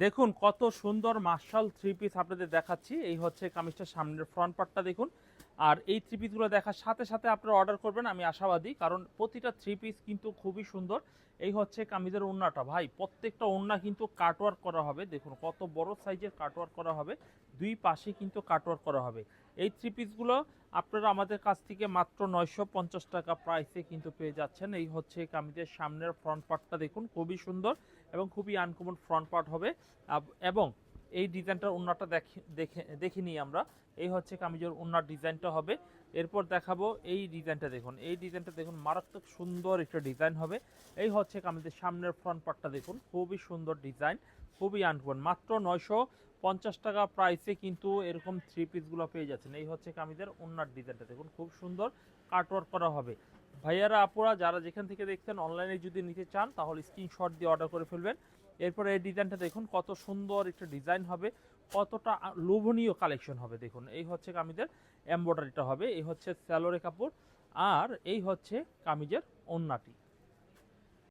দেখুন কত সুন্দর মার্শাল থ্রি পিস আপনাদের দেখাচ্ছি। এই হচ্ছে কামিজটার সামনের ফ্রন্ট পার্টটা দেখুন। আর এই থ্রি পিসগুলো দেখার সাথে সাথে আপনারা অর্ডার করবেন, আমি আশাবাদী, কারণ প্রতিটা থ্রি পিস কিন্তু খুবই সুন্দর। এই হচ্ছে কামিজের ওড়নাটা, ভাই প্রত্যেকটা ওড়না কিন্তু কাটওয়ার্ক করা হবে। দেখুন কত বড় সাইজের কাটওয়ার্ক করা হবে, দুই পাশে কিন্তু কাটওয়ার্ক করা হবে। এই থ্রি পিসগুলো আপনারা আমাদের কাছ থেকে মাত্র 950 টাকা প্রাইসে কিন্তু পেয়ে যাচ্ছেন। এই হচ্ছে কামিজের সামনের ফ্রন্ট পার্টটা দেখুন, খুবই সুন্দর এবং খুবই আনকমন ফ্রন্ট পার্ট হবে। এবং এই ডিজাইনটার ওড়নাটা দেখে নিই আমরা। এই হচ্ছে কামিজের ওড়নার ডিজাইনটা হবে। এরপর দেখাবো এই ডিজাইনটা, দেখুন এই ডিজাইনটা দেখুন, মারাত্মক সুন্দর একটা ডিজাইন হবে। এই হচ্ছে কামিজের সামনের ফ্রন্ট পার্টটা দেখুন, খুবই সুন্দর ডিজাইন, খুবই আনকমন। মাত্র 950 টাকা প্রাইসে কিন্তু এরকম থ্রি পিসগুলো পেয়ে যাচ্ছেন। এই হচ্ছে কামিজের ওড়নার ডিজাইনটা দেখুন, খুব সুন্দর কাটওয়ার্ক করা হবে। ভাইয়ারা আপুরা যারা যেখান থেকে দেখছেন, অনলাইনে যদি নিতে চান তাহলে স্ক্রিনশট দিয়ে অর্ডার করে ফেলবেন। এরপরে এই ডিজাইনটা দেখুন, কত সুন্দর একটা ডিজাইন হবে, কতটা লোভনীয় কালেকশন হবে। দেখুন এই হচ্ছে কামিজের এমব্রয়ডারিটা হবে, এই হচ্ছে স্যালোরে কাপড়, আর এই হচ্ছে কামিজের ওড়নাটি।